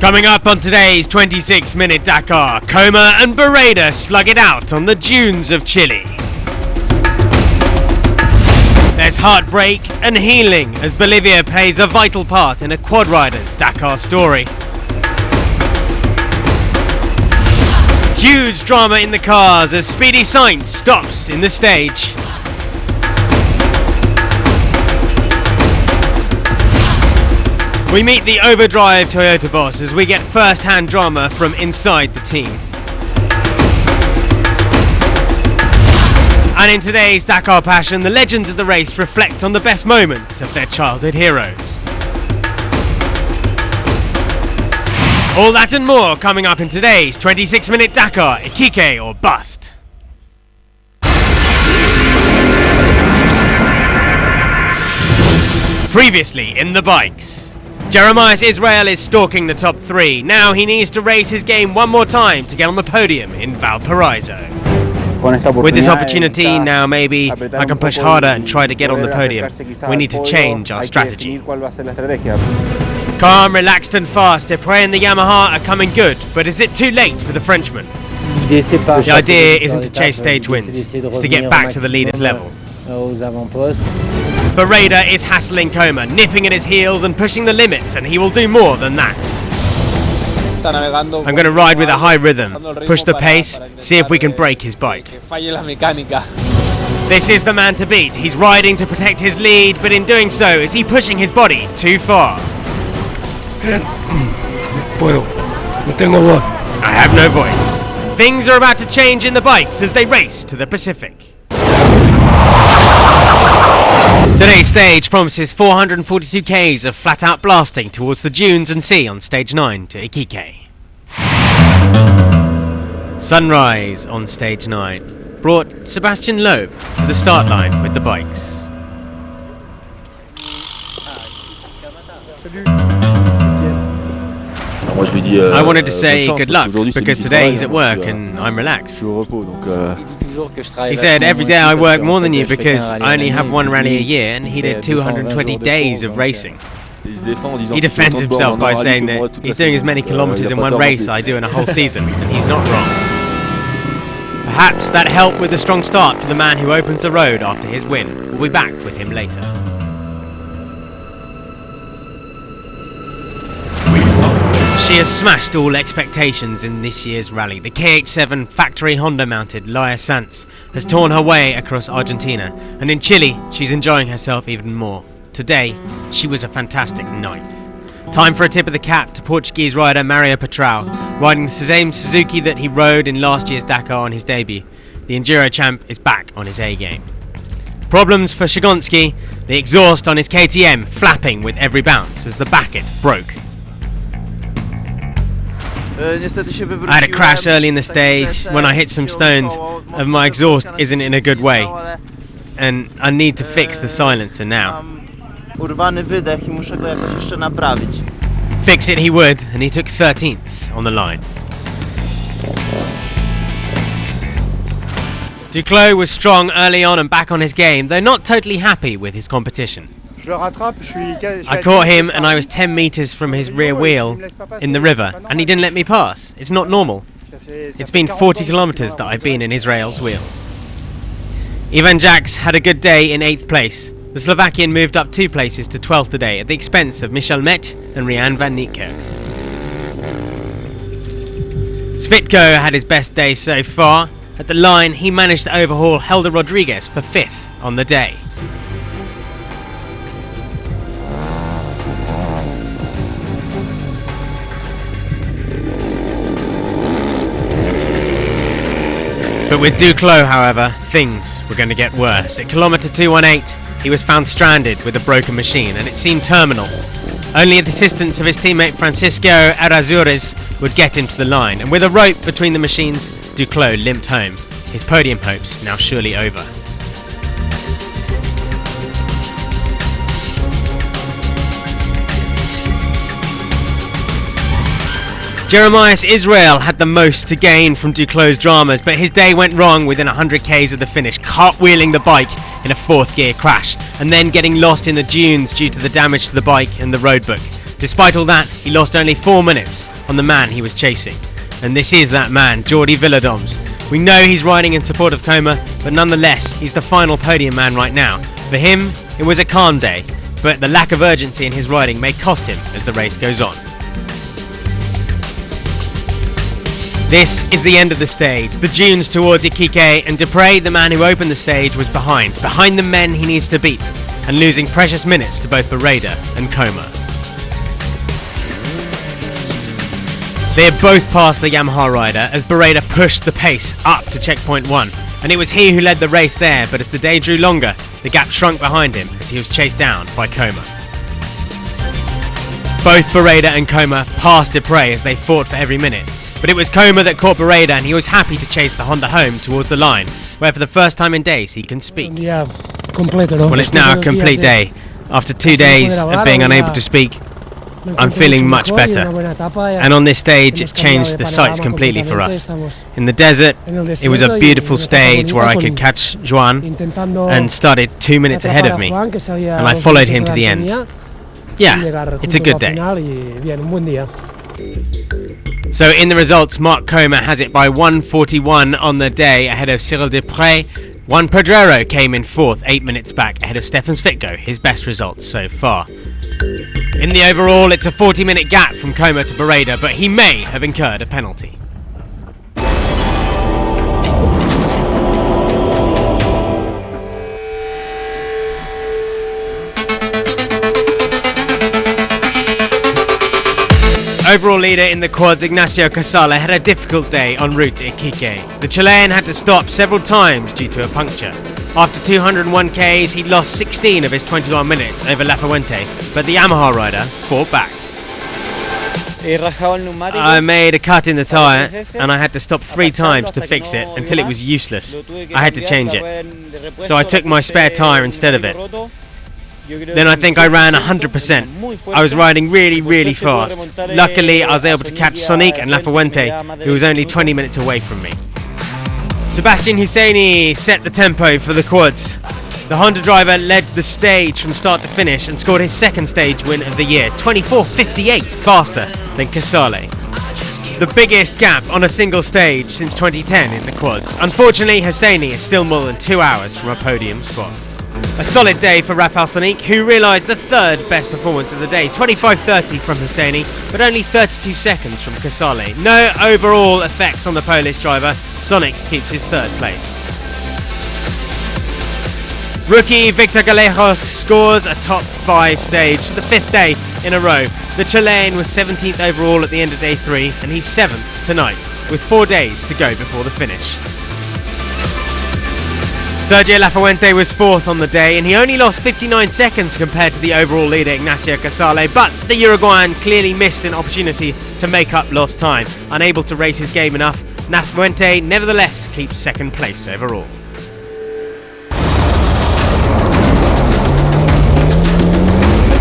Coming up on today's 26-minute Dakar, Coma and Barreda slug it out on the dunes of Chile. There's heartbreak and healing as Bolivia plays a vital part in a quad rider's Dakar story. Huge drama in the cars as Speedy Sainz stops in the stage. We meet the overdrive Toyota boss as we get first-hand drama from inside the team. And in today's Dakar Passion, the legends of the race reflect on the best moments of their childhood heroes. All that and more coming up in today's 26-minute Dakar, Iquique or Bust. Previously in the bikes. Jeremias Israel is stalking the top three. Now he needs to raise his game one more time to get on the podium in Valparaiso. With this opportunity, now maybe I can push harder and try to get on the podium. We need to change our strategy. Calm, relaxed and fast, Depre and the Yamaha are coming good, but is it too late for the Frenchman? The idea isn't to chase stage wins, it's to get back to the leader's level. Barreda is hassling Coma, nipping at his heels and pushing the limits, and he will do more than that. I'm going to ride with a high rhythm, push the pace, see if we can break his bike. This is the man to beat. He's riding to protect his lead, but in doing so, is he pushing his body too far? I have no voice. Things are about to change in the bikes as they race to the Pacific. Today's stage promises 442 k's of flat-out blasting towards the dunes and sea on stage 9 to Iquique. Sunrise on stage 9 brought Sebastian Loeb to the start line with the bikes. I wanted to say good luck because today he's at work and I'm relaxed. He said, every day I work more than you because I only have one rally a year, and he did 220 days of racing. He defends himself by saying that he's doing as many kilometers in one race as I do in a whole season, and he's not wrong. Perhaps that helped with the strong start for the man who opens the road after his win. We'll be back with him later. She has smashed all expectations in this year's rally. The KH7 factory Honda-mounted Laia Sanz has torn her way across Argentina, and in Chile, she's enjoying herself even more. Today, she was a fantastic ninth. Time for a tip of the cap to Portuguese rider Mario Patrão, riding the same Suzuki that he rode in last year's Dakar on his debut. The Enduro champ is back on his A-game. Problems for Shagonski, the exhaust on his KTM flapping with every bounce as the backet broke. I had a crash early in the stage when I hit some stones and my exhaust isn't in a good way, and I need to fix the silencer now. Fix it he would, and he took 13th on the line. Duclos was strong early on and back on his game, though not totally happy with his competition. I caught him and I was 10 meters from his rear wheel in the river and he didn't let me pass. It's not normal. It's been 40 kilometers that I've been in Israel's wheel. Ivan Jaks had a good day in 8th place. The Slovakian moved up 2 places to 12th today at the expense of Michel Met and Rian van Niekerk. Svitko had his best day so far. At the line, he managed to overhaul Helder Rodriguez for 5th on the day. But with Duclos, however, things were going to get worse. At kilometre 218, he was found stranded with a broken machine, and it seemed terminal. Only the assistance of his teammate Francisco Arazures would get him to the line, and with a rope between the machines, Duclos limped home. His podium hopes now surely over. Jeremias Israel had the most to gain from Duclos' dramas, but his day went wrong within 100 k's of the finish, cartwheeling the bike in a 4th gear crash, and then getting lost in the dunes due to the damage to the bike and the roadbook. Despite all that, he lost only 4 minutes, on the man he was chasing. And this is that man, Jordi Villadoms. We know he's riding in support of Coma, but nonetheless, he's the final podium man right now. For him, it was a calm day, but the lack of urgency in his riding may cost him as the race goes on. This is the end of the stage, the dunes towards Iquique, and Dupre, the man who opened the stage, was behind the men he needs to beat, and losing precious minutes to both Barreda and Coma. They had both passed the Yamaha rider as Barreda pushed the pace up to checkpoint 1, and it was he who led the race there, but as the day drew longer, the gap shrunk behind him as he was chased down by Coma. Both Barreda and Coma passed Dupre as they fought for every minute, but it was Coma that caught Barreda, and he was happy to chase the Honda home towards the line, where for the first time in days he can speak. Well, it's now a complete day. After 2 days of being unable to speak, I'm feeling much better. And on this stage it changed the sights completely for us. In the desert, it was a beautiful stage where I could catch Joan and started 2 minutes ahead of me, and I followed him to the end. Yeah, it's a good day. So in the results, Marc Coma has it by 1:41 on the day ahead of Cyril Desprez. Juan Pedrero came in 4th, 8 minutes back ahead of Stefan Svitko, his best results so far. In the overall, it's a 40-minute gap from Coma to Barreda, but he may have incurred a penalty. Overall leader in the quads, Ignacio Casale, had a difficult day en route to Iquique. The Chilean had to stop several times due to a puncture. After 201 Ks, he lost 16 of his 21 minutes over Lafuente, but the Yamaha rider fought back. I made a cut in the tyre, and I had to stop 3 times to fix it until it was useless. I had to change it. So I took my spare tyre instead of it. Then I think I ran 100%. I was riding really fast. Luckily, I was able to catch Sonic and Lafuente, who was only 20 minutes away from me. Sebastian Husseini set the tempo for the quads. The Honda driver led the stage from start to finish and scored his second stage win of the year, 24:58 faster than Casale. The biggest gap on a single stage since 2010 in the quads. Unfortunately, Husseini is still more than 2 hours from a podium spot. A solid day for Rafael Sonic, who realised the third best performance of the day, 25:30 from Husseini, but only 32 seconds from Casale. No overall effects on the Polish driver. Sonic keeps his third place. Rookie Victor Galejos scores a top 5 stage for the 5th day in a row. The Chilean was 17th overall at the end of day 3, and he's 7th tonight, with 4 days to go before the finish. Sergio Lafuente was 4th on the day, and he only lost 59 seconds compared to the overall leader Ignacio Casale, but the Uruguayan clearly missed an opportunity to make up lost time. Unable to race his game enough, Lafuente nevertheless keeps 2nd place overall.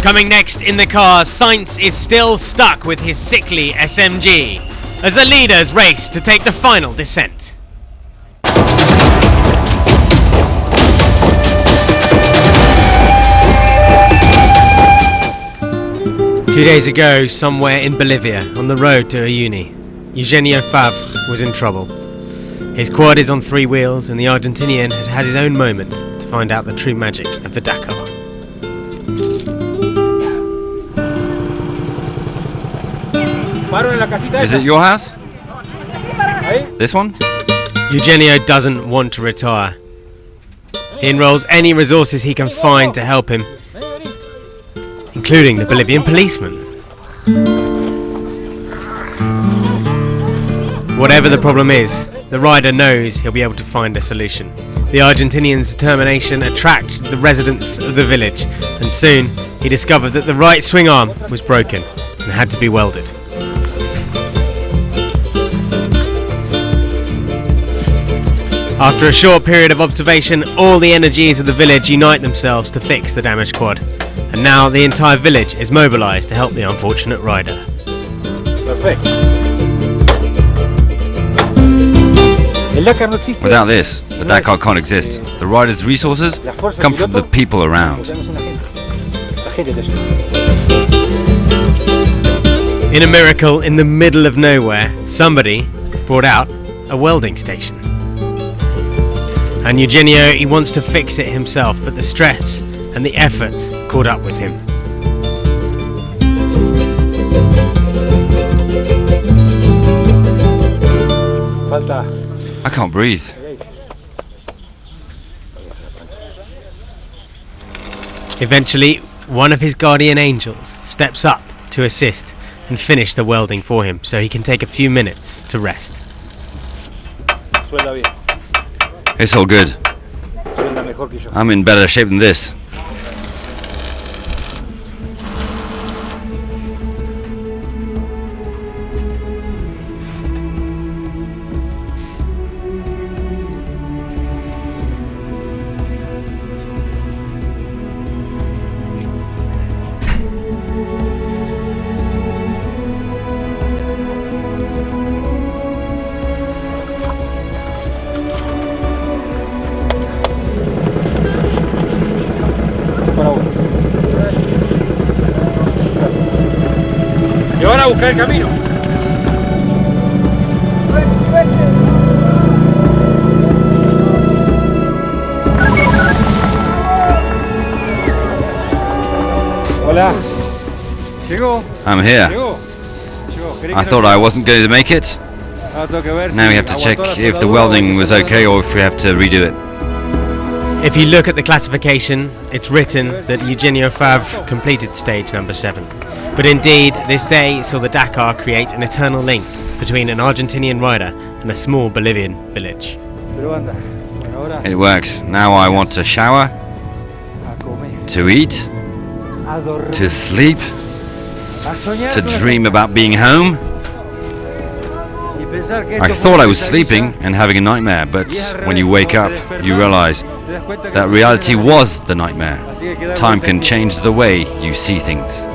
Coming next in the cars, Sainz is still stuck with his sickly SMG as the leaders race to take the final descent. 2 days ago, somewhere in Bolivia, on the road to a uni, Eugenio Favre was in trouble. His quad is on 3 wheels, and the Argentinian had had his own moment to find out the true magic of the Dakar. Is it your house? This one? Eugenio doesn't want to retire. He enrolls any resources he can find to help him, including the Bolivian policeman. Whatever the problem is, the rider knows he'll be able to find a solution. The Argentinian's determination attracted the residents of the village, and soon he discovered that the right swing arm was broken and had to be welded. After a short period of observation, all the energies of the village unite themselves to fix the damaged quad. And now the entire village is mobilised to help the unfortunate rider. Perfect. Without this, the Dakar can't exist. The rider's resources come from the people around. In a miracle, in the middle of nowhere, somebody brought out a welding station. And Eugenio, he wants to fix it himself, but the stress and the efforts caught up with him. I can't breathe. Eventually, one of his guardian angels steps up to assist and finish the welding for him so he can take a few minutes to rest. It's all good. I'm in better shape than this. Y ahora a buscar el camino. Hola. Llegó. I'm here. Llegó. I thought I wasn't going to make it. Now we have to check if the welding was okay or if we have to redo it. If you look at the classification, it's written that Eugenio Favre completed stage number 7. But indeed, this day saw the Dakar create an eternal link between an Argentinian rider and a small Bolivian village. It works. Now I want to shower, to eat, to sleep, to dream about being home. I thought I was sleeping and having a nightmare, but when you wake up, you realize that reality was the nightmare. Time can change the way you see things.